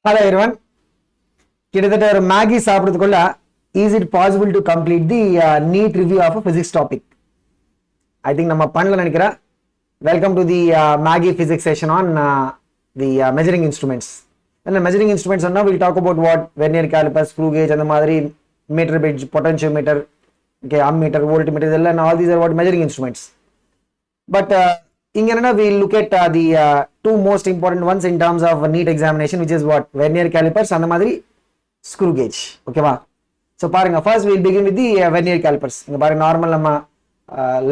Hello everyone. கிட்டத்தட்ட ஒரு Maggi சாப்பிட்றதுக்குள்ள is it possible to complete the neat review of a physics topic? I think நம்ம பண்ணல நினைக்கிறேன். Welcome to the Maggie physics session on the measuring instruments. And the measuring instruments now we'll talk about what vernier caliper, screw gauge and the மாதிரி meter bridge, potentiometer, okay, ammeter, voltmeter and all these are what measuring instruments. But Inga we'll look at the two most important ones in terms of neat examination, which is what vernier calipers and the madri screw gauge. Okay va? So paranga first we'll begin with the vernier calipers. Inga paranga normal nama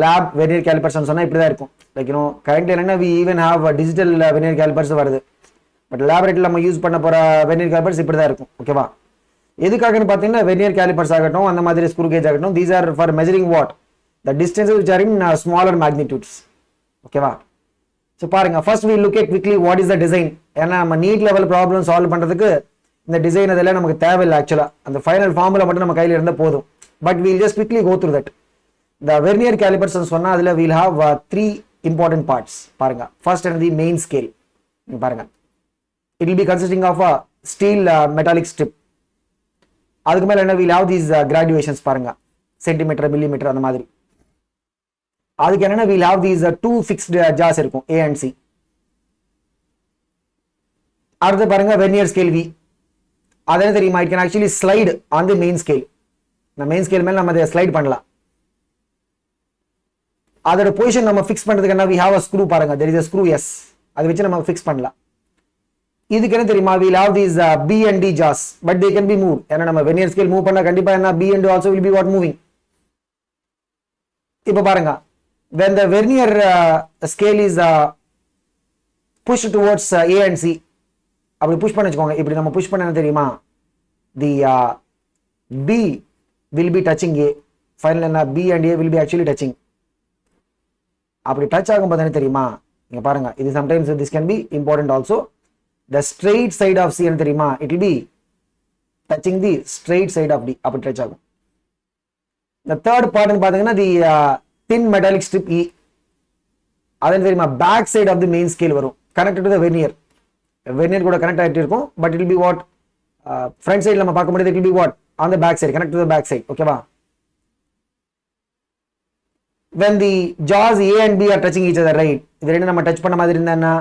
lab vernier calipers and sonna ipdi da irukum. Like currently enna we even have digital vernier calipers varudhu. But laboratory நம்ம use பண்ண போற vernier calipers இப்படி தான் இருக்கும். ஓகேவா? எதுக்காகன்னு பாத்தீங்கன்னா vernier calipers ஆகட்டும் அந்த மாதிரி screw gauge ஆகட்டும், these are for measuring what? The distances which are in smaller magnitudes. ஓகேவா? So பாருங்க first we look at quickly what is the design. ஏன்னா நம்ம நீட் லெவல் ப்ராப்ளம் சால்வ் பண்றதுக்கு இந்த டிசைன் அதெல்லாம் நமக்கு தேவையில்லை ஆக்சுவலா. அந்த ஃபைனல் ஃபார்முலா மட்டும் நம்ம கையில இருந்தா போதும். But we'll just quickly go through that. The vernier calipers சொன்னா அதுல we'll have three important parts. பாருங்க first and the main scale. பாருங்க it will be consisting of a steel metallic strip. அதுக்கு மேல என்ன we'll have these graduations பாருங்க centimetre millimetre அந்த மாதிரி. அதுக்கு என்னன்னா we'll have these two fixed jaws இருக்கும் A and C. அடுத்து பாருங்க vernier scale V. அது என்ன தெரியுமா, it can actually slide on the main scale. நம்ம main scale மேல நம்ம அதை ஸ்லைட் பண்ணலாம். அதோட பொசிஷன் நம்ம ஃபிக்ஸ் பண்றதுக்கு என்ன we have a screw பாருங்க, there is a screw S. அதை வச்சு நம்ம ஃபிக்ஸ் பண்ணலாம். இதுக்கு என்ன தெரியுமா we'll have these B and D jaws, but they can be moved. ஏன்னா நம்ம vernier scale மூவ் பண்ணா கண்டிப்பா என்ன B and D also will be what moving. இப்போ பாருங்க when the vernier scale is pushed towards A and C, அப்படி push பண்ண வச்சுக்கோங்க, இப்படி நம்ம புஷ் பண்ண என்ன தெரியுமா the B will be touching A, final என்ன B and A will be actually touching. அப்படி டச் ஆகும்போது என்ன தெரியுமா, நீங்க பாருங்க இது sometimes this can be important also. The straight side of C என்ன தெரியுமா, it will be touching the straight side of D, அப்படி டச் ஆகும். The third part பாத்தீங்கன்னா the thin metallic strip E, அது தெரியுமா back side of the main scale வரும், connected to the vernier. Vernier கூட connect ஆயிட்டு இருக்கும், but it will be what front side நம்ம பார்க்க முடியாது, it will be what on the back side, connect to the back side. ஓகேவா? When the jaws A and B are touching each other, right, இது ரெண்டு நம்ம touch பண்ண மாதிரி இருந்தா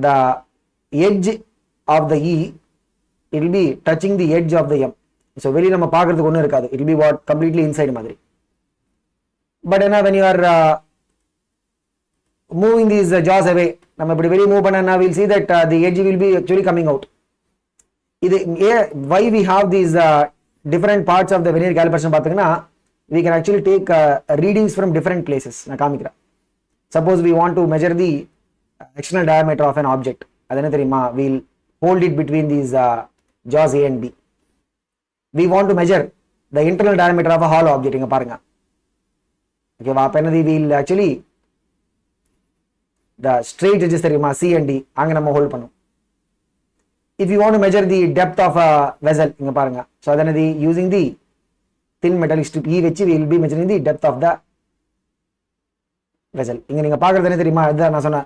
the edge of the E, it will be touching the edge of the M. So வெளிய நம்ம பார்க்கிறதுக்கு ஒண்ணும் இருக்காது, it will be what completely inside மாதிரி. But when you are moving these jaws away, நம்ம இப்படி வெளிய மூவ் பண்ணா we'll see that the edge will be actually coming out. இது why we have these different parts of the vernier calipers பாத்தீங்கன்னா we can actually take readings from different places. நான் காமிக்கிறேன். Suppose we want to measure the external diameter of an object, அது என்ன தெரியுமா, we'll hold it between these jaws A and B. We want to measure the internal diameter of a hollow object, இங்க பாருங்க. Okay, அப்ப என்னது we'll actually the straight edges தெரியுமா C and D, அங்க நம்ம ஹோல்ட் பண்ணும். If you want to measure the depth of a vessel, இங்க பாருங்க, so அது என்னது using the thin metallic strip E வச்சு we will be measuring the depth of the vessel. இங்க நீங்க பார்க்கிறது என்ன தெரியுமா, இதுதான் நான் சொன்ன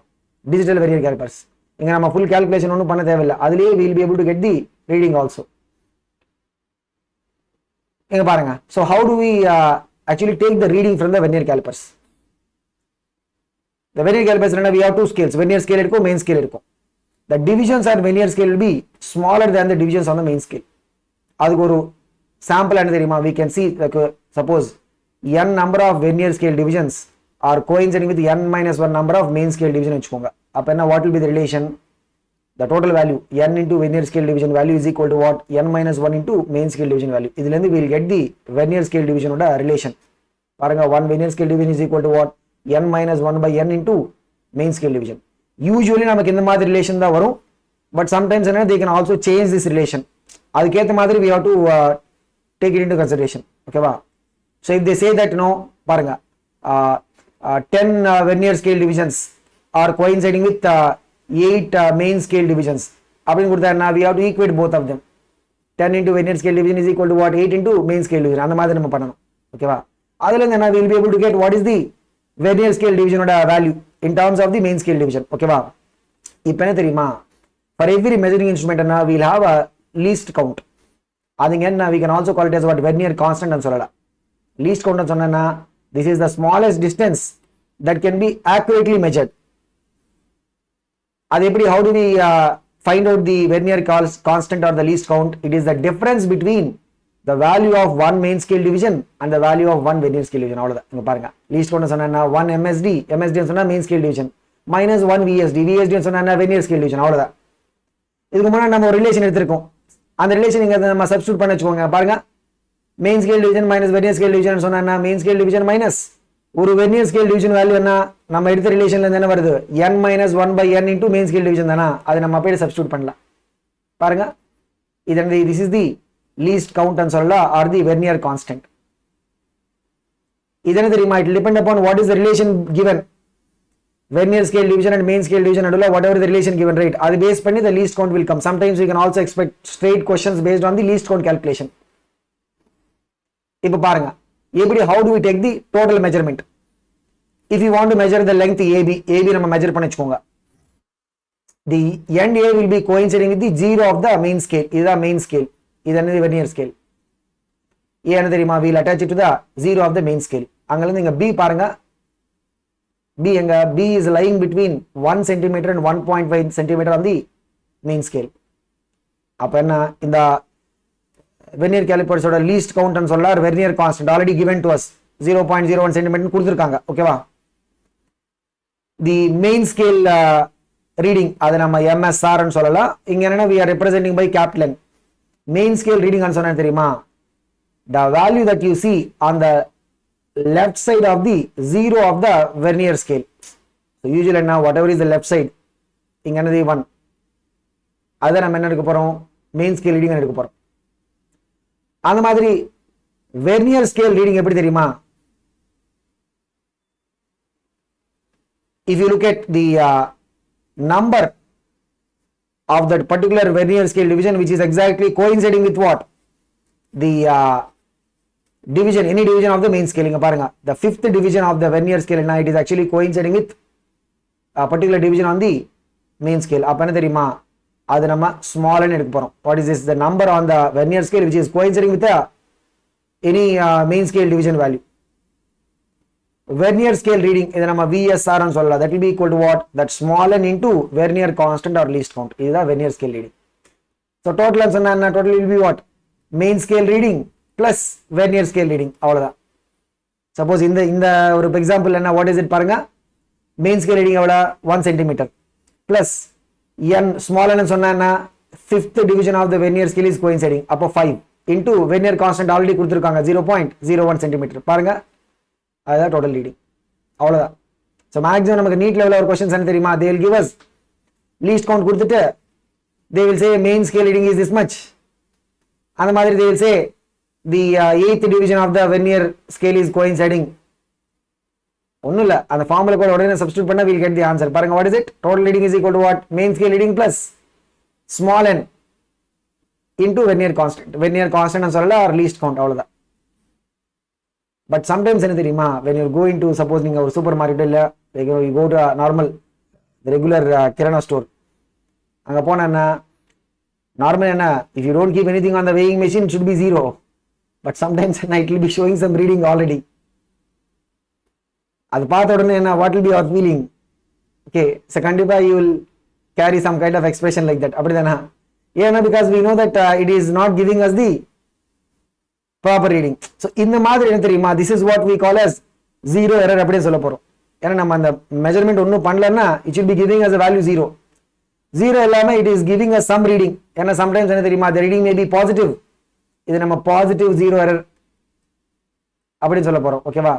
digital vernier calipers. இங்க நம்ம full calculation ஒன்றும் பண்ண தேவையில்லை, அதுலயே we will be able to get the reading also. இங்க பாருங்க, so how do we actually take the reading from the vernier calipers? The vernier calipers we have two scales, vernier scale இருக்கும், main scale இருக்கும். The divisions on vernier scale will be smaller than the divisions on the main scale. அதுக்கு ஒரு sample என்ன தெரியுமா, we can see like suppose n number of vernier scale divisions are coinciding with n minus 1 number of main scale division வச்சுக்கோங்க. அப்ப என்ன what will be the relation, the total value n into vernier scale division value is equal to what n minus 1 into main scale division value. இதுல இருந்து we will get the vernier scale division ஓட relation. பாருங்க 1 vernier scale division is equal to what n minus 1 by n into main scale division. Usually நமக்கு இந்த மாதிரி relation தான் வரும், but sometimes they can also change this relation. அதுக்கேத்த மாதிரி we have to take it into consideration. ஓகேவா? So if they say that பாருங்க 10 vernier scale divisions are coinciding with 8 main scale divisions அப்படின்னு கொடுத்தா we have to equate both of them. 10 into vernier scale division is equal to what 8 into main scale division, அந்த மாதிரி நம்ம பண்ணணும். ஓகேவா? அதுல இருந்து we will be able to get what is the vernier scale division ஓட value in terms of the main scale division. ஓகேவா? இப்போ என்ன தெரியுமா, For every measuring instrument we'll have a least count. அதுங்க we can also call it as what vernier constant and சொல்லலாம். Least count சொன்னா this is the smallest distance that can be accurately measured. அது எப்படி, how do we find out the vernier constant or the least count? It is the difference between the value of one main scale division and the value of one vernier scale division. அவ்வளவுதான். இங்க பாருங்க, least count சொன்னா 1 MSD சொன்னா main scale division minus 1 VSD சொன்னா vernier scale division. அவ்வளவுதான். இதுக்கு முன்னாடி நம்ம ஒரு ரிலேஷன் எடுத்திருக்கோம். அந்த ரிலேஷன் இங்க நம்ம சப்ஸ்டிட்யூட் பண்ண வச்சுக்கோங்க. பாருங்க, main scale division minus vernier scale division சொன்னா மெயின் ஸ்கேல் டிவிஷன் மைனஸ் ஒரு வெர்னியர் ஸ்கேல் டிவிஷன் வேல்யூ என்ன, நம்ம எடுத்த ரிலேஷன்ல இருந்து என்ன வருது, n minus 1 by n into main scale division தானா, அதை நம்ம அப்படியே சப்ஸ்டிட்யூட் பண்ணலாம். பாருங்க, இது this is the least count ன்னு சொல்லலாம், or the vernier constant. இது என்ன தெரியுமா, it will depend upon what is the relation given. Vernier scale division and main scale division நடுவுல whatever the relation given, right, அது பேஸ் பண்ணி the least count will come. Sometimes we can also expect straight questions based on the least count calculation. இப்போ பாருங்க எப்படி, how do we take the total measurement? If you want to measure the length AB நம்ம measure பண்ணி வச்சுக்கோங்க. The end A will be coinciding with the zero of the main scale. இதுதான் main scale, இது என்னது vernier scale. A என்ன தெரியுமா, we'll attach it to the zero of the main scale. அங்கிருந்து இங்க B பாருங்க, B எங்க, B is lying between 1 cm and 1.5 cm on the main scale. அப்ப என்ன, இந்த வெர்னியர் கேலிப்பர்ஸோட லீஸ்ட் கவுண்ட் ன்னு சொல்ல vernier constant already given to us 0.01 cm கொடுத்திருக்காங்க. ஓகேவா, தி மெயின் ஸ்கேல் ரீடிங் அது நம்ம MSR ன்னு சொல்லலாம். இங்க என்னன்னா we are representing by capital N. Main scale reading ன்னு சொன்னா தெரியுமா, the value that you see on the left side of the zero of the vernier scale. So usually now whatever is the left side, இங்க என்னது 1, அதை நம்ம என்ன எடுக்க போறோம், மெயின் ஸ்கேல் ரீடிங் எடுக்க போறோம். அந்த மாதிரி வெர்னியர் ஸ்கேல் ரீடிங் எப்படி தெரியுமா, if you look at the number of that particular vernier scale division which is exactly coinciding with what, the division, any division of the main scale. இங்க பாருங்க, the fifth division of the vernier scale, it is actually coinciding with a particular division on the main scale. அப்ப என்ன தெரியுமா, அது நம்ம small n எடுக்க போறோம். What is this, the number on the vernier scale which is coinciding with any main scale division value. Vernier scale reading இத நம்ம VSR ன்னு சொல்லலாம். That will be equal to what, that small n into vernier constant or least count. இதுதான் vernier scale reading. So total ன்னு சொன்னா என்ன, total will be what, main scale reading plus vernier scale reading. அவ்வளவுதான். Suppose இந்த ஒரு example என்ன, what is it பாருங்க, main scale reading எவ்வளவு, 1 cm plus n small n சொன்னா fifth division of the vernier scale is coinciding, அப்போ 5 into vernier constant already கொடுத்திருக்காங்க 0.01 cm. பாருங்க, அதுதான் total reading. அவ்வளவுதான். So maximum நமக்கு நீட் லெவல்ல ஒரு क्वेश्चंस என்ன தெரியுமா, they will give us least count கொடுத்துட்டு they will say main scale reading is this much. அந்த மாதிரி they will say the eighth division of the vernier scale is coinciding. ஒண்ணும் இல்ல, அந்த ஃபார்முலா கூட உடனே சப்ஸ்டிட்யூட் பண்ணா we'll get the answer. பாருங்க, what is it, total reading is equal to what, main scale reading plus small n into vernier constant. vernier constant ன்னு சொல்லல, or least count, அவ்வளவுதான். பட் சம்டைம்ஸ் என்ன தெரியுமா, when you go into, suppose நீங்க ஒரு super market இல்ல, you go to a normal the regular kirana store, அங்க போனா என்ன நார்மல் என்ன, if you don't keep anything on the weighing machine it should be 0, but sometimes it will be showing some reading already. அது பார்த்த உடனே என்ன, what will be your feeling? Okay, so கண்டிப்பா you will carry some kind of expression like that. அப்படிதானா, ஏன்னா because we know that it is not giving us the proper reading. So இந்த மாதிரி என்ன தெரியுமா, this is what we call as zero error அப்படியே சொல்ல போறோம். ஏன்னா நம்ம அந்த மெஷர்மெண்ட் ஒன்றும் பண்ணலன்னா it should be giving us a value 0. 0 இல்லாம it is giving us some reading. ஏன்னா sometimes என்ன தெரியுமா, the reading may be positive. இது நம்ம positive 0 error அப்படின்னு சொல்ல போறோம். ஓகேவா,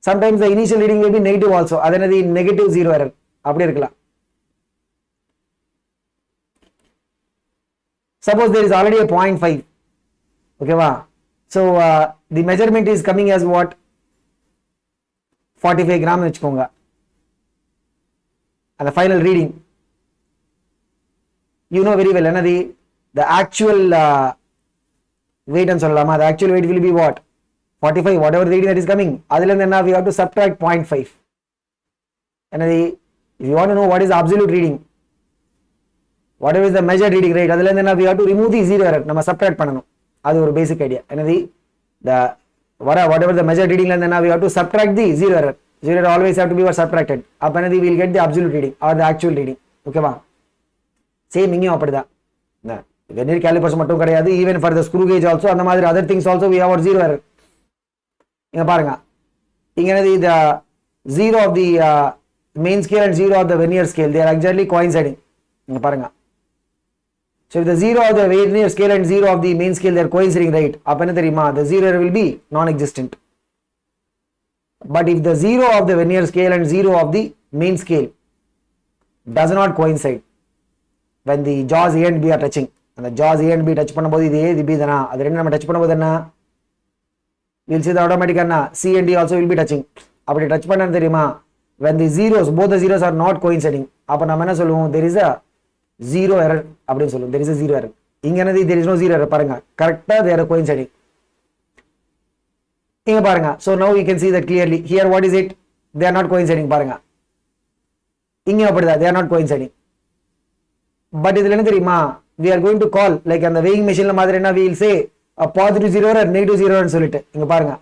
sometimes the initial reading may be negative also. அது என்னது, negative 0 error அப்படி இருக்கலாம். Suppose there is already a 0.5. ஓகேவா, so the measurement is coming as what, 45 gram வெச்சுக்கோங்க. and the final reading you know very well என்னது, the actual weight ன்னு சொல்லலாமா, the actual weight will be what, 45, whatever the reading that is coming, அதுல இருந்து என்ன, we have to subtract 0.5. என்னது, if you want to know what is absolute reading, whatever is the measured reading, right, அதுல இருந்து we have to remove the zero error, நம்ம subtract பண்ணணும். அது ஒரு basic idea. என்னது, the whatever the measured reading, and then we have to subtract the zero error. Zero error always have to be subtracted. அப்ப என்னது, we will get the absolute reading or the actual reading. ஓகேவா? Same இங்கேயும் அப்படிதான். இந்த vernier calipers மட்டும் கிடையாது, even for the screw gauge also அந்த மாதிரி other things also we have our zero error. இங்க பாருங்க, இங்க என்னது, the zero of the main scale and zero of the vernier scale, they are exactly coinciding. இங்க பாருங்க, so if the zero of the vernier scale and zero of the main scale, they are coinciding, right, அப்ப என்ன தெரியுமா, the zero error will be non-existent. But if the zero of the vernier scale and zero of the main scale does not coincide, when the jaws A and B are touching, and the jaws A and B touch பண்ணும்போது இது A இது B தானா, அது ரெண்டு நம்ம touch பண்ணும்போது என்ன, we'll see the automatic என்ன, C and D also will be touching. அப்படி டச் பண்ணனு தெரியுமா, when the zeros, both the zeros are not coinciding, அப்ப நம்ம என்ன சொல்லுவோம், there is a zero error அப்படின்னு சொல்லுவோம். there is a zero error. இங்க என்னது, there is no zero error. பாருங்க, கரெக்ட்டா they are coinciding. இங்க பாருங்க, so now we can see that clearly. Here what is it, they are not coinciding. பாருங்க, இங்க அப்படிதான், they are not coinciding. But இதுல என்ன தெரியுமா, we are going to call like அந்த weighing machine மாதிரி என்ன, we will say a positive zero error, negative zero error சொல்லிட்டு. இங்க பாருங்க,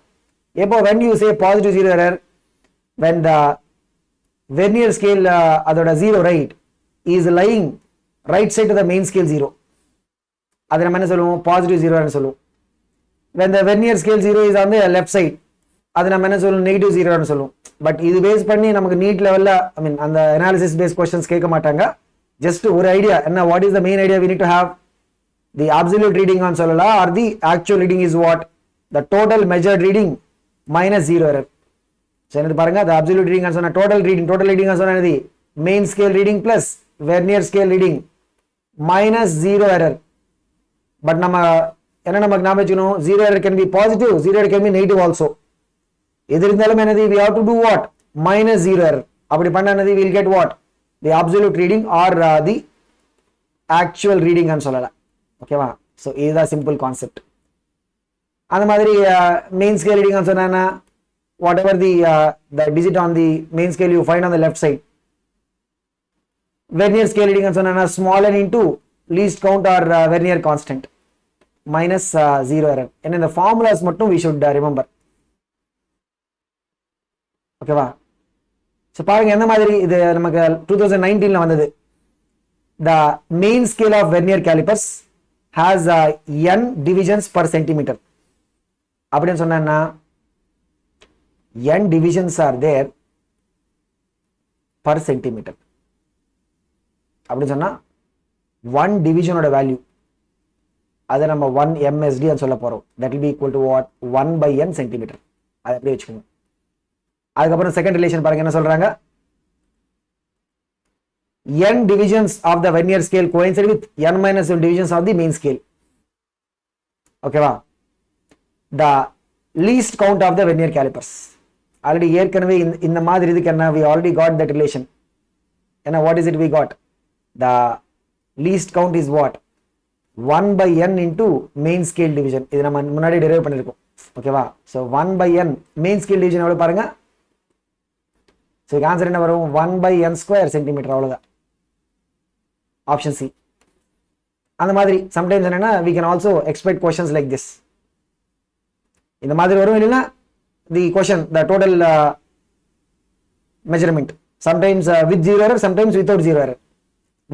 எப்போ when you say positive zero error, when the vernier scale அதோட zero, right, is lying right side to the main scale zero, அது நம்ம என்ன சொல்லுவோம், positive zero error சொல்லுவோம். when the vernier scale zero is on the left side, அது நம்ம என்ன சொல்லுவோம், negative zero error சொல்லுவோம். பட் இது பேஸ் பண்ணி நமக்கு நீட் லெவல்ல, ஐ மீன் அந்த அனாலிசிஸ் பேஸ் क्वेश्चंस கேட்க மாட்டாங்க. ஜஸ்ட் ஒரு ஐடியா என்ன, what is the main idea we need to have, the absolute reading on சொல்லலாம், or the actual reading is what, the total measured reading minus zero error. so என்னது பாருங்க, the absolute reading on சொன்னா total reading on சொன்னா என்னது, main scale reading plus vernier scale reading minus zero error. but நம்ம என்ன நமக்கு ஞாபகம் வச்சுக்கணும், zero error can be positive, zero error can be negative also. எது இருந்தாலும் என்னது, we have to do what, minus zero error. அப்படி பண்ணா என்னது, we will get what, the absolute reading or the actual reading ன்னு சொல்லலாம். ஓகேவா? so இதுதான் சிம்பிள் கான்செப்ட். அந்த மாதிரி main scale reading ன்னு சொன்னா whatever the digit on the main scale you find on the left side. vernier scale reading ன்னு சொன்னா small n into least count or vernier constant minus zero error. and இந்த formulas மட்டும் we should remember. ஓகேவா? so பாருங்க என்ன மாதிரி இது நமக்கு 2019ல வந்தது. the main scale of vernier calipers has n divisions per centimeter. அப்படின்னு சொன்னா n divisions are there per centimeter. அப்படின்னு சொன்னா 1 division ஓட வேல்யூ அதை நம்ம 1 MSD ன்னு சொல்ல போறோம். that will be equal to what, 1 by n centimeter. அதை அப்படியே வச்சுக்கோங்க. அதுக்கப்புறம் செகண்ட் ரிலேஷன் பாருங்க என்ன சொல்றாங்க, n divisions of the vernier scale coincide with n minus 1 divisions of the main scale. ஓகேவா? the least count of the vernier calipers. Already ஏற்கனவே இந்த மாதிரி இதுக்கு என்ன, we already got that relation. என்ன, what is it we got, the least count is what, 1 by n into main scale division. இது நம்ம முன்னாடி டெரைவ் பண்ணிருக்கோம். ஓகேவா? so 1 by n main scale division எவ்வளவு பாருங்க. so ஆன்சர் என்ன வரும், 1 by n square centimeter. அவ்வளவுதான், ஆப்ஷன் சி. அந்த மாதிரி சம்டைம்ஸ் என்னன்னா, we can also expect questions like this. இந்த மாதிரி வரும், இல்லைன்னா the question, the total measurement, sometimes with zero error, sometimes without zero error.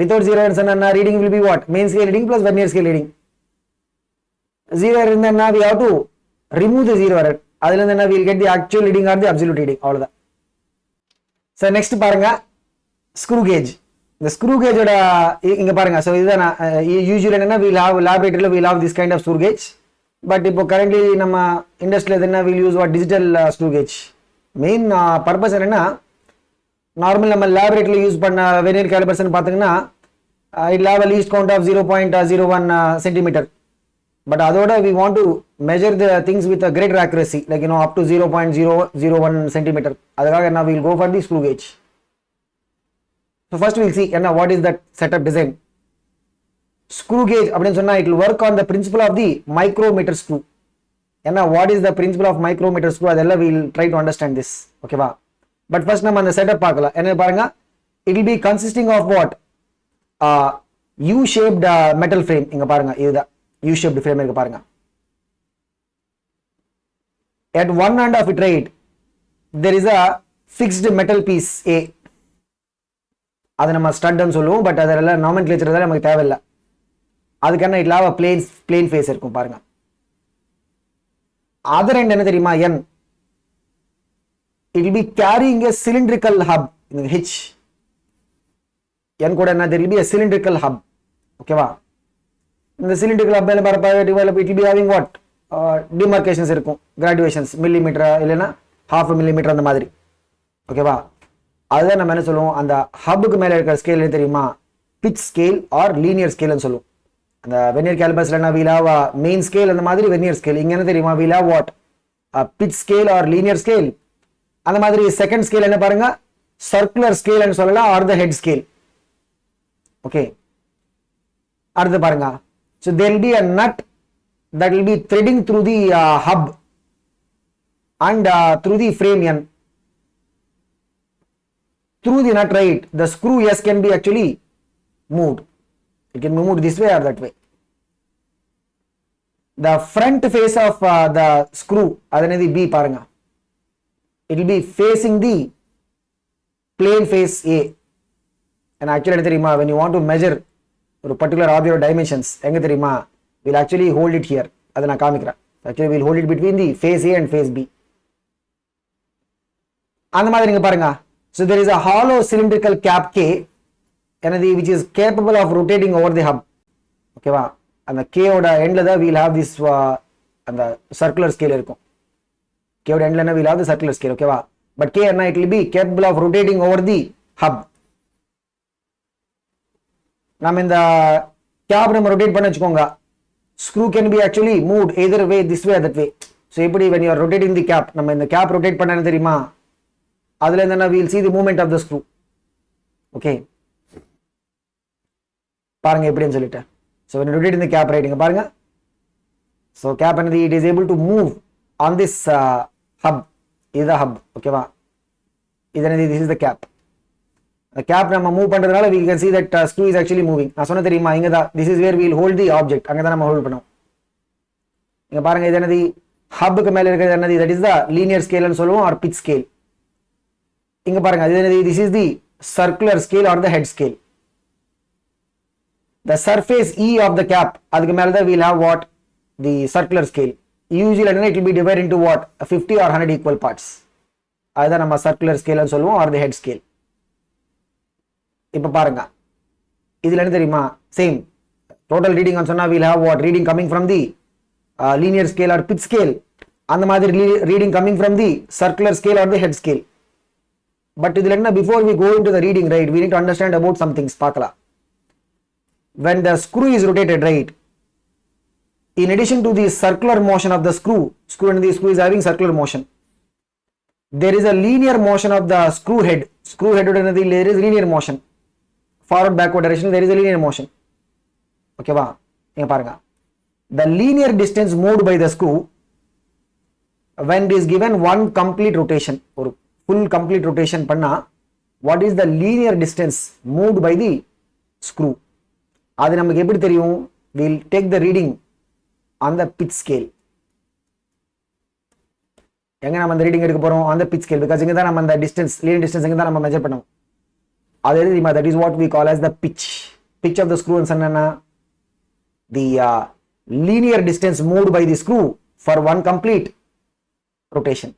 without zero error சொன்னா reading will be what, main scale reading plus vernier scale reading. zero error இருந்தா we have to remove the zero error. அதுல இருந்து we will get the actual reading or the absolute reading. அவ்வளவுதான். so next பாருங்க, screw gauge. இந்த screw gauge ஓட இங்க பாருங்க. so இதுதான் usually என்னன்னா, we will have laboratory, we will have this kind of screw gauge. but இப்போ currently நம்ம இண்டஸ்ட்ரியில என்ன, we will use what, digital screw gauge. Main purpose என்னன்னா, நார்மல் நம்ம லேபரேட்டரியில் யூஸ் பண்ண வெர்னியர் கேலிபர்ஸ் பார்த்தீங்கன்னா it have a least count of 0.01 centimeter. But அதோட we want to measure the things with a greater accuracy, like up to 0.001 centimeter. அதுக்காக என்ன, we will go for the screw gauge. so first we will see என்ன, what is that setup design. screw gauge அப்படின்னு சொன்னா, it will work on the principle of the micrometer screw. என்ன, what is the principle of micrometer screw, அதெல்லாம் we will try to understand this. ஓகேவா? But first நம்ம அந்த setup பார்க்கலாம். என்ன பாருங்க, it will be consisting of what, you shaped metal frame இங்க பாருங்க, இதுதான் யூ ஷேப்ட் ஃப்ரேம் இருக்கு பாருங்க. At one end of it, right, there is a fixed metal piece A. அது நம்ம ஸ்டட்னு சொல்லுவோம், பட் அதெல்லாம் நாமென்க்ளேச்சர் தான் நமக்கு தேவையில்லை. அதுக்கான இட்ல பிளேன் ஃபேஸ் இருக்கும் பாருங்க. அதர் எண்ட் என்ன தெரியுமா, N. It will be carrying a cylindrical hub, H. N கூட என்ன, there will be a cylindrical hub. ஓகேவா? இந்த cylindrical hub மேல பரப்ப it will be having what? டிமார்கேஷன்ஸ் இருக்கும், கிராடுவேஷன்ஸ், மில்லிமீட்டர் இல்லைன்னா ½ மில்லிமீட்டர் அந்த மாதிரி. ஓகேவா? அதுதான் நம்ம என்ன சொல்லுவோம், அந்த ஹப்புக்கு மேலே இருக்கிற ஸ்கேல் என்ன தெரியுமா, பிச் ஸ்கேல் ஆர் லீனியர் ஸ்கேல்னு சொல்லுவோம். அந்த வெர்னியர் கேலிபர்ஸ்ல என்ன, வீல் ஹேவ் மெயின் ஸ்கேல் அந்த மாதிரி வெர்னியர் ஸ்கேல். இங்க என்ன தெரியுமா, we'll have what, pitch scale R linear scale. அந்த மாதிரி செகண்ட் ஸ்கேல் என்ன பாருங்க, சர்க்குலர் ஸ்கேல்னு சொல்லலாம், R the head scale. Okay, அடுத்து பாருங்க. So there will be a nut that will be threading through the hub and through the frame N. Through the nut, right, the screw S can be actually moved. It can be moved this way or that way. The front face of the screw, adanedi B paranga, it will be facing the plane face A. And actually என்ன தெரியுமா, when you want to measure ஒரு particular object dimensions எங்க தெரியுமா, we'll actually hold it here. அதை நான் காமிக்கிறேன். Actually we'll hold it between the face A and face B. அந்த மாதிரி நீங்க பாருங்க. So there is a hollow cylindrical cap K, which is capable of rotating over the hub. ஓகேவா? அந்த K ஓட எண்ட்ல தான் we'll have this அந்த circular scale இருக்கும். K ஓட எண்ட்ல we'll have the circular scale. ஓகேவா? But K என்ன, it will be capable of rotating over the hub. நம்ம இந்த கேப் நம்ம ரொட்டேட் பண்ண வச்சுக்கோங்க, screw can be actually moved either way, this way or that way. So எப்படி when you are rotating the cap, நம்ம இந்த cap rotate பண்ண தெரியுமா, அதுல என்ன, we'll see the movement of the screw. Okay, பாருங்க எப்படின்னு சொல்லிட்டு. So when you rotate the cap, right, இங்க பாருங்க. So cap என்னது, it is able to move on this hub. இது hub. ஓகேவா? இது என்னது, this is the cap. The cap நம்ம மூவ் பண்றதுனால we can see that screw is actually moving. நான் சொன்ன தெரியுமா, இங்க தான் this is where we will hold the object. அங்க தான் நம்ம ஹோல்ட் பண்ணுவோம். இங்க பாருங்க, இது என்னது, ஹப்புக்கு மேல இருக்கிறது என்னது, that is the linear scale னு சொல்லுவோம், or pitch scale. இங்க பாருங்க, இது என்னது, this is the circular scale or the head scale. The surface E of the cap, அதுக்கு மேல தான் we will have what, the circular scale. Usually it will be divided into what, 50 or 100 equal parts. அதுதான் நம்ம circular scale னு சொல்லுவோம், or the head scale. இப்ப பாருங்க, இதுல என்ன தெரியுமா, சேம் டோட்டல் ரீடிங் சொன்னா we'll have what, reading coming from the linear scale or pitch scale. அந்த மாதிரி reading coming from the circular scale or the head scale. But இதுல என்ன, before we go into the reading, right, we need to understand about some things. பார்க்கலாம். When the screw is rotated, right, in addition to the circular motion of the screw and the screw is having circular motion, there is a linear motion of the screw head. Screw head there is linear motion. Forward backward direction there is a linear motion. Okay va, inga parunga, the linear distance moved by the screw when it is given one complete rotation, or full complete rotation panna, what is the linear distance moved by the screw, adu namakku eppadi theriyum, we'll take the reading on the pitch scale. எங்க நம்ம அந்த reading எடுக்க போறோம், on the pitch scale, because இங்க தான் நம்ம அந்த distance, linear distance இங்க தான் நம்ம மெஷர் பண்ணுவோம். அது தெரியுமா, that is what we call as the pitch of the screw ன்னு சொன்னா, the linear distance moved by the screw for one complete rotation.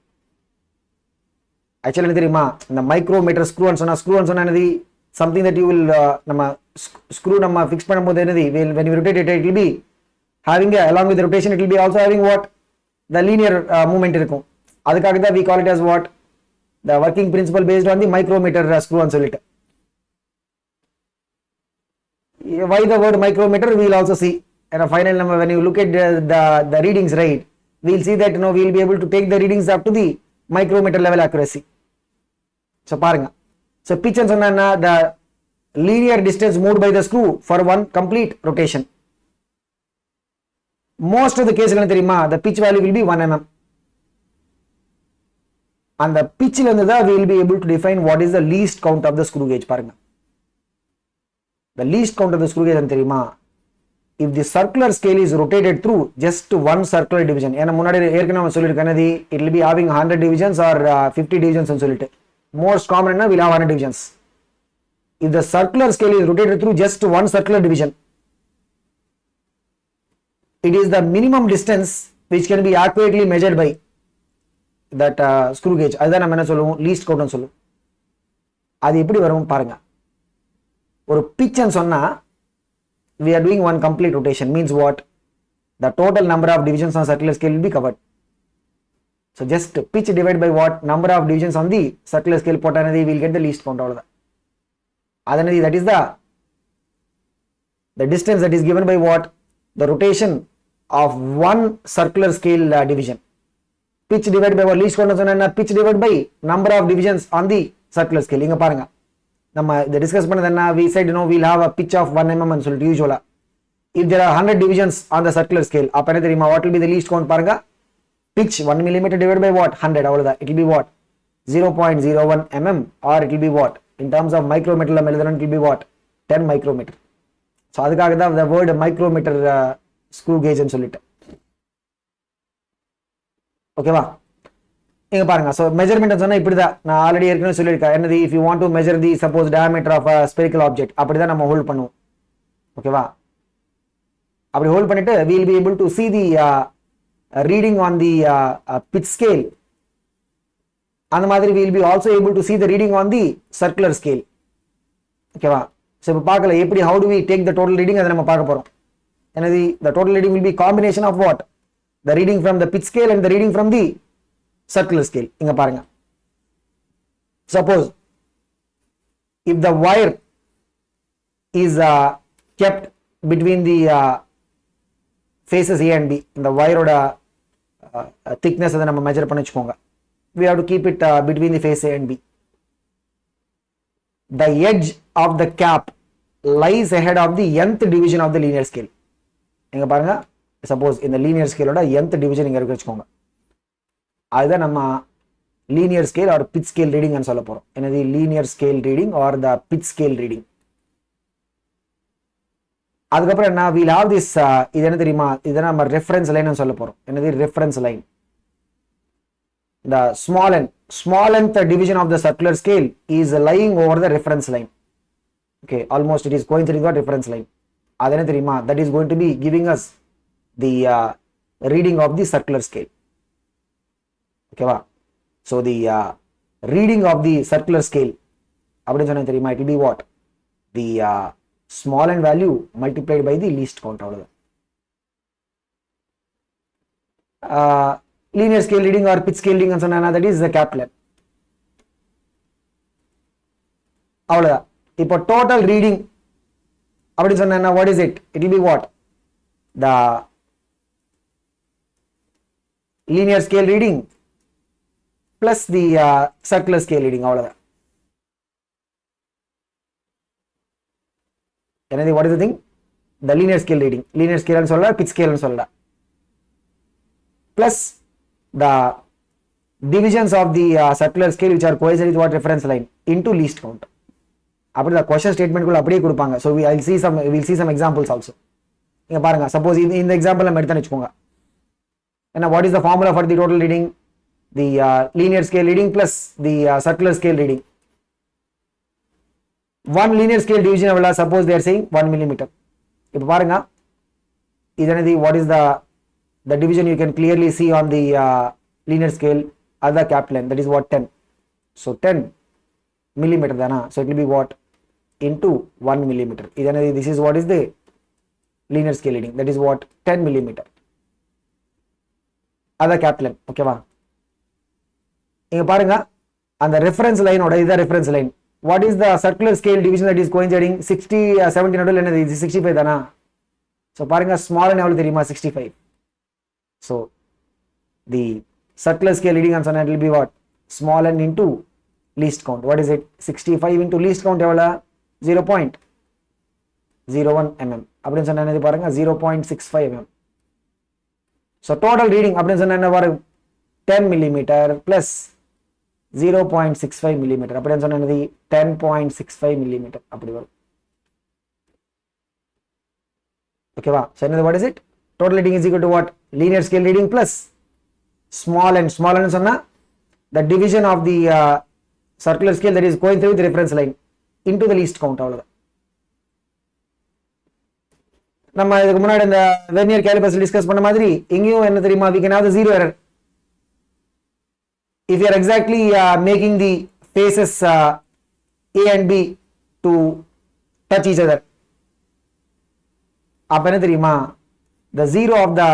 Actually என்ன தெரியுமா, இந்த மைக்ரோமீட்டர் ஸ்க்ரூ ன்னு சொன்னா என்னது, something that you will நம்ம screw நம்ம fix பண்ணும்போது என்னது, when you rotate it, it will be having along with the rotation it will be also having what, the linear movement இருக்கும். அதுக்காக தான் we call it as what, the working principle based on the micrometer screw ன்னு சொல்லிட்டு. Why the word micrometer, we will also see. And a final number, when you look at the readings, right, we will see that we will be able to take the readings up to the micrometer level accuracy. So paranga, so pitch and sonna, the linear distance moved by the screw for one complete rotation. Most of the cases என்ன தெரியுமா, the pitch value will be 1 mm. And the pitch ல இருந்து தான் we will be able to define what is the least count of the screw gauge. பாருங்க, the least count of the screw gauge என்ன தெரியுமா? If the circular scale is rotated through just one circular division, ஏன்னா முன்னாடி ஏற்கனவே நம்ம சொல்லியிருக்கேன், it will be having 100 divisions or 50 divisions ன்னு சொல்லிட்டு, most common என்ன will have 100 divisions. If the circular scale is rotated through just one circular division, it is the minimum distance which can be accurately measured by that screw gauge. அதுதான் நம்ம என்ன சொல்லுவோம், least count ன்னு சொல்லுவோம். அது எப்படி வரும் பாருங்க. ஒரு pitch ன்னு சொன்னா we are doing one complete rotation, means what? The total number of divisions on circular scale will be covered. So just pitch divided by what? Number of divisions on the circular scale potanadi, we will get the least count out of that. Adanadi, that is the distance that is given by what? The rotation of one circular scale division. Pitch divided by what? Least count and pitch divided by number of divisions on the circular scale. Inga paranga. நம்ம இதை discuss பண்ணது என்ன, we said we'll have a pitch of 1 mm ன்னு சொல்லிட்டு யூசுவலா. If there are 100 divisions on the circular scale, அப்ப என்ன தெரியுமா, what will be the least count பாருங்க, pitch 1 mm divided by what? 100, அவ்வளவுதான். It will be what? 0.01 mm, or it will be what? In terms of micrometer ல எழுதுறோம், it will be what? 10 micrometer. So அதுக்காக தான் the word micrometer screw gauge ன்னு சொல்லிட்டு. ஓகேவா? இங்க பாருங்க. சோ மெஷர்மென்ட் சொன்னா இப்படிதான், நான் ஆல்ரெடி ஏற்கனவே சொல்லியிருக்கேன். என்னது, if you want to measure the suppose diameter of a spherical object, அப்படிதான் நம்ம ஹோல்ட் பண்ணுவோம். ஓகேவா? அப்படி ஹோல்ட் பண்ணிட்டு we will be able to see the reading on the pitch scale. அந்த மாதிரி we will be also able to see the reading on the circular scale. ஓகேவா? So இப்ப பார்க்கல எப்படி, how do we take the total reading, அதை நம்ம பார்க்க போறோம். என்னது, the total reading will be combination of what? The reading from the pitch scale and the reading from the circular scale. இங்க பாருங்க. Suppose if the wire is kept between the faces A and B, இந்த வயரோட thickness அதை நம்ம measure பண்ணி வச்சுக்கோங்க. We have to keep it between the face A and B. The edge of the cap lies ahead of the nth division of the linear scale. இங்க பாருங்க, suppose இந்த linear scale ஓட nth division இங்க இருக்கு வச்சுக்கோங்க. அதுதான் நம்ம linear scale R pitch scale reading சொல்ல போறோம். என்னது, லீனியர் ஸ்கேல் ரீடிங் ஆர் த பிட்ச் ஸ்கேல் ரீடிங். அதுக்கப்புறம் என்ன, we'll have this இது என்ன தெரியுமா, இதை நம்ம ரெஃபரன்ஸ் லைன் சொல்ல போறோம். என்னது, reference line. The smallest division of the circular scale is lying over the reference line. Okay, almost it is coinciding with reference line. அது என்ன தெரியுமா, that is going to be giving us the reading of the circular scale. ஓகேவா? so the reading of the circular scale அப்படி சொன்னா தெரியுமா, it will be what? the small n value multiplied by the least count. அவ்வளவுதான். linear scale reading or pitch scale reading சொன்னா that is the capital N. அவ்வளவுதான். இப்போ total reading அப்படி சொன்னா what is it? It will be what? the linear scale reading plus the circular scale reading. அவ்வளவுதான். என்னது, what is the thing? the linear scale reading. linear scale ன்னு சொல்லலாம், pitch scale ன்னு சொல்லலாம், plus the divisions of the circular scale which are coincident with what reference line into least count. அப்படி the question statement குள்ள அப்படியே கொடுப்பாங்க. so we'll see some examples also. இங்க பாருங்க, suppose இந்த எக்ஸாம்பிள் நம்ம எடுத்து வெச்சுக்கோங்க. என்ன, what is the formula for the total reading? the linear scale reading plus the circular scale reading. one linear scale division எவ்வளவு, suppose they are saying 1 millimeter. இப்போ பாருங்க, இது என்னது, what is the division you can clearly see on the linear scale, other capital N, that is what? 10. so 10 millimeter தானா, so it will be what? into 1 millimeter. இது என்னது, this is what is the linear scale reading, that is what? 10 millimeter. other capital N. ஓகேவா? இங்க பாருங்க, அந்த reference லைனோட இதான் reference line. What is the circular scale division that is coinciding? 60 70 நடுவில் என்னது, இது 65 தானா? ஸோ பாருங்க, ஸ்மால் எவ்வளவு தெரியுமா, 65. So the circular scale reading சொன்னா it will be what? Small n into least count. What is it? 65 into least count எவ்வளோ? 0.01 mm அப்படின்னு சொன்னா என்னது பாருங்க, 0.65 mm. ஸோ டோட்டல் ரீடிங் அப்படின்னு சொன்னா என்ன வரும்? 10 millimeter plus 0.65 millimeter. அப்படி சொன்னது 10.65 millimeter அப்படி வரும். Okay, so what is it? Total reading is equal to what? Linear scale reading plus small n. Small n sonna the division of the circular scale that is coincident with the reference line into the least count. அவ்வளவுதான். நம்ம இதுக்கு முன்னாடி இந்த vernier callipers discuss பண்ண மாதிரி இங்கேயும் என்ன தெரியுமா, we can have the zero error if you are exactly making the faces A and B to touch each other. அப்ப என்ன தெரியுமா, the zero of the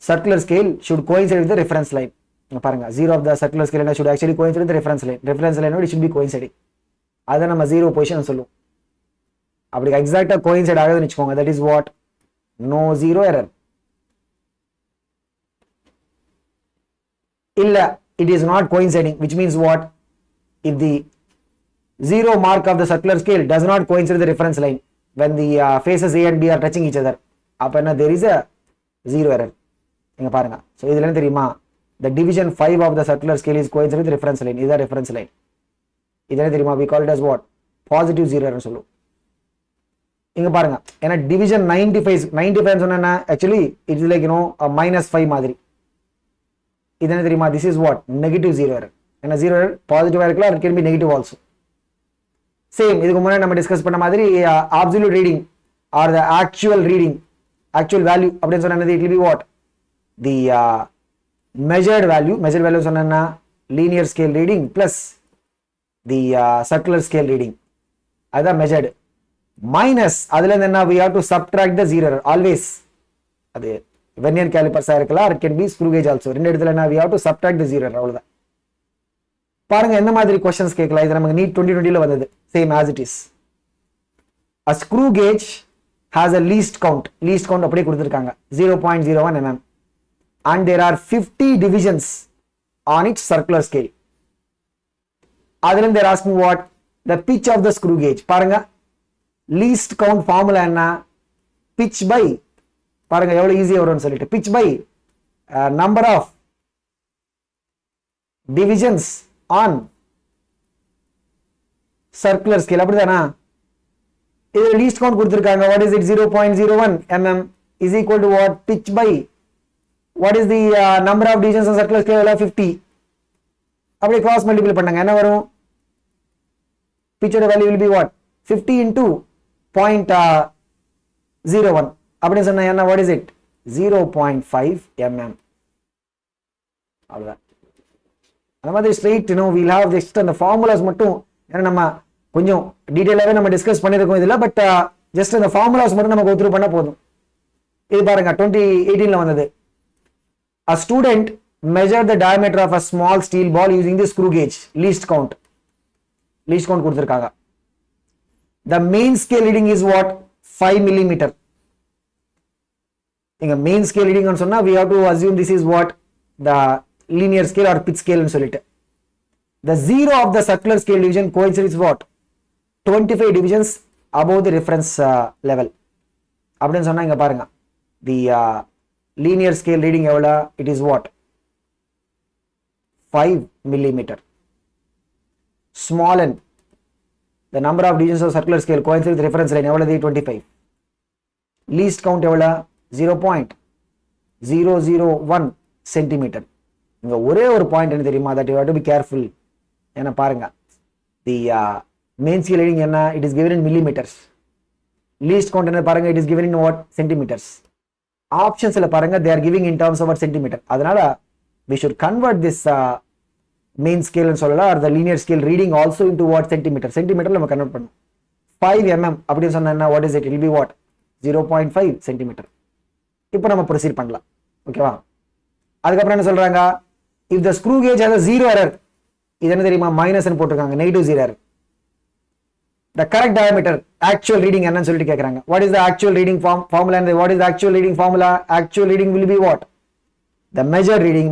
circular scale should coincide with the reference line. பாருங்க, zero of the circular scale should actually coincide with the reference line. Reference line it should be coinciding. அதை நம்ம zero position சொல்லுவோம். அப்படி எக்ஸாக்டா coincide ஆகுதுன்னு வெச்சுக்கோங்க, that is what? No zero error. இல்ல, it is not coinciding, which means what? If the zero mark of the circular scale does not coincide with the reference line when the faces A and B are touching each other, அப்ப என்ன, there is a zero error. இங்க பாருங்க, so இதுல என்ன தெரியுமா, the division 5 of the circular scale is coincident with the reference line. இதுதான் reference line. இது என்ன தெரியுமா, we call it as what? Positive zero error சொல்லுவோம். இங்க பாருங்க, ஏன்னா division 95 சொன்னா actually it is like -5 மாதிரி. இது என்ன தெரியுமா, this is what? Negative zero error. ஏன்னா zero error பாசிட்டிவா இருக்கலாம், it can be negative also. Same இதுக்கு முன்னாடி நம்ம டிஸ்கஸ் பண்ண மாதிரி absolute reading or the actual reading, actual value அப்படின்னு சொன்னா it will be what? The measured value சொன்னா linear scale reading plus the circular scale reading. அதுதான் measured. Minus அதுல இருந்து என்ன, we have to subtract the zero error always. அது vernier கேலிபர்ஸா இருக்கலாம், it can be screw gauge also. ரெண்டு இடத்துல என்ன, we have to subtract the zero error. அவ்வளவுதான். பாருங்க எந்த மாதிரி क्वेश्चंस கேட்கலாம். இது நமக்கு நீட் 2020 ல வந்தது. Same as it is. A screw gauge has a least count அப்படியே கொடுத்திருக்காங்க 0.01 mm and there are 50 divisions on its circular scale. அதுல they are asking what? The pitch of the screw gauge. பாருங்க, least count formula என்ன, pitch by, பாருங்க எவ்வளவு ஈஸியா வரும்னு சொல்லிட்டு, pitch by number of divisions on circular scale. அப்படிதானா, இது least count கொடுத்திருக்காங்க. What is it? 0.01 mm is equal to what? Pitch by what is the number of divisions on circular scale? 50. அப்படியே cross multiply பண்ணுங்க, என்ன வரும்? Pitch of the value will be what? 50 into 0.01 அப்படின்னு சொன்னா என்ன, what is it? 0.5 mm. அவ்வளவுதான். அந்த மாதிரி ஸ்ட்ரெயிட் we'll have just அந்த ஃபார்முலாஸ் மட்டும், ஏன்னா நம்ம கொஞ்சம் டீடைலாவே நம்ம டிஸ்கஸ் பண்ணிருக்கோம் இதுல, பட் ஜஸ்ட் அந்த ஃபார்முலாஸ் மட்டும் நம்ம go through பண்ணா போதும். இது பாருங்க 2018 ல வந்தது. A student measured the diameter of a small steel ball using the screw gauge. least count கொடுத்திருக்காங்க. The main scale reading is what? 5 millimeter. இங்க main scale reading னு சொன்னா we have to assume this is what? The linear scale or pitch scale னு சொல்லிட்டு. The zero of the circular scale division coincides what? 25 divisions above the reference level. அப்படின்னு சொன்னா இங்க பாருங்க, the linear scale reading எவ்வளவு? It is what? 5 millimeter. Small n, the number of divisions of circular scale coincide with reference line எவ்வளவு? 25. least count எவ்வளவு? 0.001 centimeter. இங்க ஒரே ஒரு பாயிண்ட் என்ன தெரியுமா, that you have to be careful. ஏன்னா பாருங்க, the main scale reading என்ன, it is given in millimeters. least count என்ன பாருங்க, it is given in what? Centimeters. ஆப்ஷன்ஸ்ல பாருங்க, they are giving in terms of what? Centimeter. அதனால we should convert this main scale னு சொல்லலாம், or the linear scale reading also into what? Centimeter. சென்டிமீட்டர்ல நம்ம convert பண்ணணும். 5 mm அப்படின்னு சொன்னா என்ன, what is it? It will be what? 0.5 centimeter. இப்போ நம்ம ப்ரொசீட் பண்ணலாம். ஓகேவா? அதுக்கப்புறம் என்ன சொல்றாங்க, if the screw gauge has a zero error, இது என்ன தெரியுமா, மைனஸ் போட்டிருக்காங்க, negative zero error. The correct diameter, actual reading என்னன்னு சொல்லிட்டு கேக்குறாங்க. What is the actual reading formula and what is the actual reading formula? Actual reading will be what? The measured reading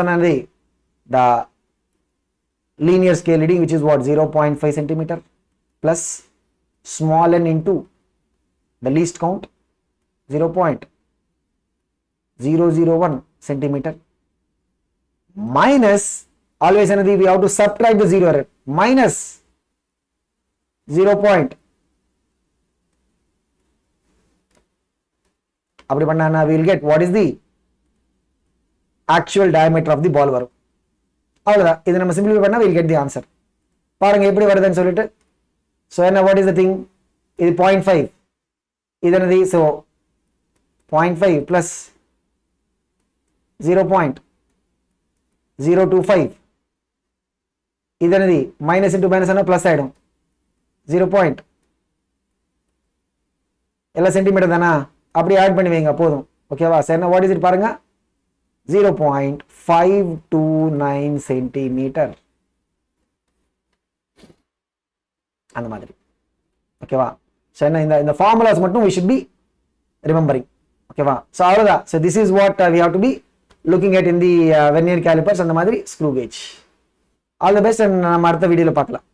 சொன்னது the linear scale reading, which is what? 0.5 centimeter plus small n into the least count 0.001 centimeter minus, always another we have to subtract the zero error, minus அப்படி பண்ணா we will get what is the actual diameter of the ball வரும். அவ்வளவுதான். இது நம்ம simplify பண்ணா we will get the answer. பாருங்க எப்படி வருதுன்னு சொல்லிட்டு. So என்ன what is the thing? இது 0.5. இது என்னது? So 0.5 plus 0.025. இது என்னது? மைனஸ் இன்டூ மைனஸ் ஆனால் பிளஸ் ஆயிடும். 0. எல்லாம் சென்டிமீட்டர் தானா? அப்படி ஆட் பண்ணி வைங்க போதும். ஓகேவா? சரி என்ன வாட் இஸ் இட் பாருங்க. 0.529 சென்டிமீட்டர். அந்த மாதிரி. ஓகேவா? சரி என்ன இந்த ஃபார்முலாஸ் மட்டும் we should be remembering. ஓகேவா? ஸோ அவ்வளோதான். So this is what we have to be looking at in the vernier calipers அந்த மாதிரி screw gauge. All the best. நம்ம அடுத்த வீடியோவில் பார்க்கலாம்.